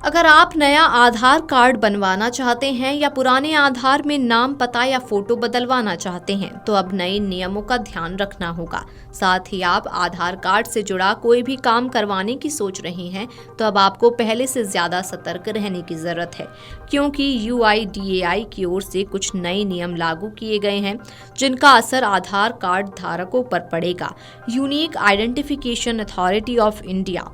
अगर आप नया आधार कार्ड बनवाना चाहते हैं या पुराने आधार में नाम, पता या फोटो बदलवाना चाहते हैं तो अब नए नियमों का ध्यान रखना होगा। साथ ही आप आधार कार्ड से जुड़ा कोई भी काम करवाने की सोच रहे हैं तो अब आपको पहले से ज्यादा सतर्क रहने की जरूरत है, क्योंकि UIDAI की ओर से कुछ नए नियम लागू किए गए हैं जिनका असर आधार कार्ड धारकों पर पड़ेगा। Unique identification authority of India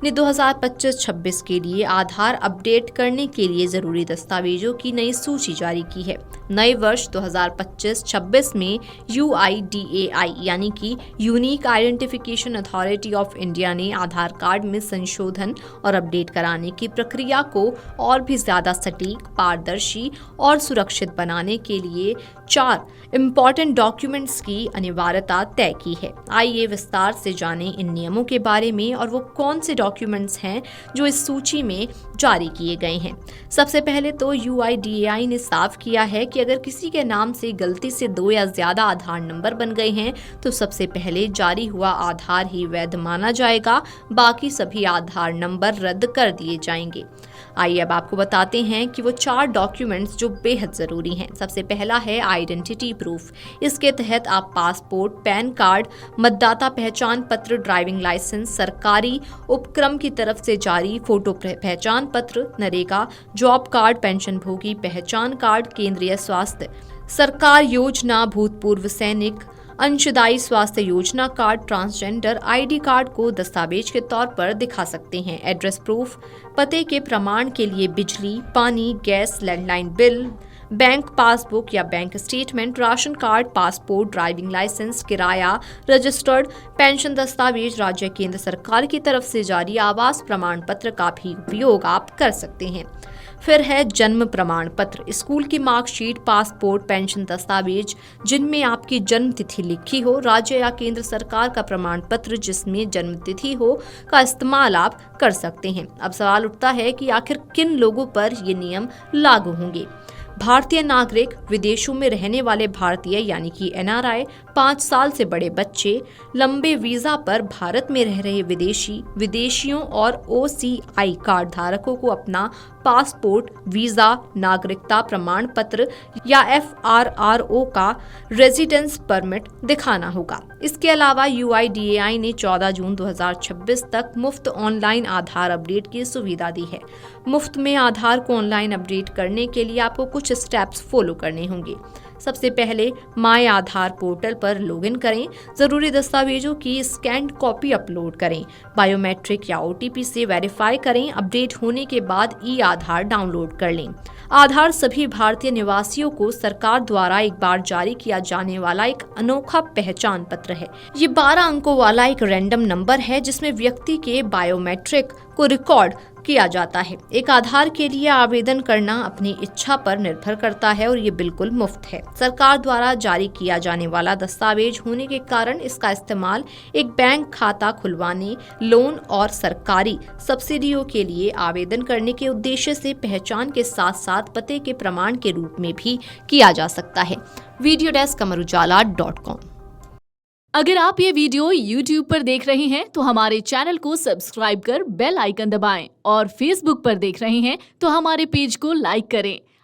ने 2025-26 के लिए आधार अपडेट करने के लिए जरूरी दस्तावेजों की नई सूची जारी की है। नए वर्ष 2025-26 में UIDAI यानी कि unique identification authority of India ने आधार कार्ड में संशोधन और अपडेट कराने की प्रक्रिया को और भी ज्यादा सटीक, पारदर्शी और सुरक्षित बनाने के लिए 4 इम्पॉर्टेंट डॉक्यूमेंट्स की अनिवार्यता तय की है। आइए विस्तार से जानें इन नियमों के बारे में और वो कौन से डॉक्यूमेंट्स हैं जो इस सूची में जारी किए गए हैं। सबसे पहले तो UIDAI ने साफ किया है कि अगर किसी के नाम से गलती से 2 या ज्यादा आधार नंबर बन गए हैं तो सबसे पहले जारी हुआ आधार ही वैध माना जाएगा, बाकी सभी आधार नंबर रद्द कर दिए जाएंगे। आइए अब आपको बताते हैं कि वो 4 डॉक्यूमेंट्स जो बेहद जरूरी हैं। सबसे पहला है आइडेंटिटी प्रूफ। इसके तहत आप पासपोर्ट, पैन कार्ड, मतदाता पहचान पत्र, ड्राइविंग लाइसेंस, सरकारी उपक्रम की तरफ से जारी फोटो पहचान पत्र, नरेगा जॉब कार्ड, पेंशन भोगी पहचान कार्ड, केंद्रीय स्वास्थ्य सरकार योजना, भूतपूर्व सैनिक अंशदायी स्वास्थ्य योजना कार्ड, ट्रांसजेंडर ID कार्ड को दस्तावेज के तौर पर दिखा सकते हैं। एड्रेस प्रूफ, पते के प्रमाण के लिए बिजली, पानी, gas, landline bill, bank passbook या bank statement, ration card, passport, driving licence, किराया, रजिस्टर्ड पेंशन दस्तावेज, राज्य केंद्र सरकार की तरफ से जारी आवास प्रमाण पत्र का भी उपयोग आप कर सकते हैं। फिर है जन्म प्रमाण पत्र। स्कूल की मार्कशीट, पासपोर्ट, पेंशन दस्तावेज जिनमें आपकी जन्म तिथि लिखी हो, राज्य या केंद्र सरकार का प्रमाण पत्र जिसमें जन्म तिथि हो का इस्तेमाल आप कर सकते हैं। अब सवाल उठता है कि आखिर किन लोगों पर ये नियम लागू होंगे। भारतीय नागरिक, विदेशों में रहने वाले भारतीय यानी कि NRI, 5 साल से बड़े बच्चे, लंबे वीजा पर भारत में रह रहे विदेशियों और OCI कार्ड धारकों को अपना पासपोर्ट, वीजा, नागरिकता प्रमाण पत्र या FRRO का रेजिडेंस परमिट दिखाना होगा। इसके अलावा UIDAI ने 14 जून 2026 तक मुफ्त ऑनलाइन आधार अपडेट की सुविधा दी है। मुफ्त में आधार को ऑनलाइन अपडेट करने के लिए आपको कुछ स्टेप्स फॉलो करने होंगे। सबसे पहले माय आधार पोर्टल पर लॉगिन करें, जरूरी दस्तावेजों की स्कैन्ड कॉपी अपलोड करें, बायोमेट्रिक या OTP से वेरीफाई करें। अपडेट होने के बाद आधार डाउनलोड कर लें। आधार सभी भारतीय निवासियों को सरकार द्वारा एक बार जारी किया जाने वाला एक अनोखा पहचान पत्र है। ये 12 अंकों वाला एक रैंडम नंबर है जिसमें व्यक्ति के बायोमेट्रिक को रिकॉर्ड किया जाता है। एक आधार के लिए आवेदन करना अपनी इच्छा पर निर्भर करता है और ये बिल्कुल मुफ्त है। सरकार द्वारा जारी किया जाने वाला दस्तावेज होने के कारण इसका इस्तेमाल एक बैंक खाता खुलवाने, लोन और सरकारी सब्सिडियों के लिए आवेदन करने के उद्देश्य से पहचान के साथ साथ पते के प्रमाण के रूप में भी किया जा सकता है। Video desk amarujala.com। अगर आप ये वीडियो YouTube पर देख रहे हैं तो हमारे चैनल को सब्सक्राइब कर बेल आइकन दबाएं और Facebook पर देख रहे हैं तो हमारे पेज को लाइक करें।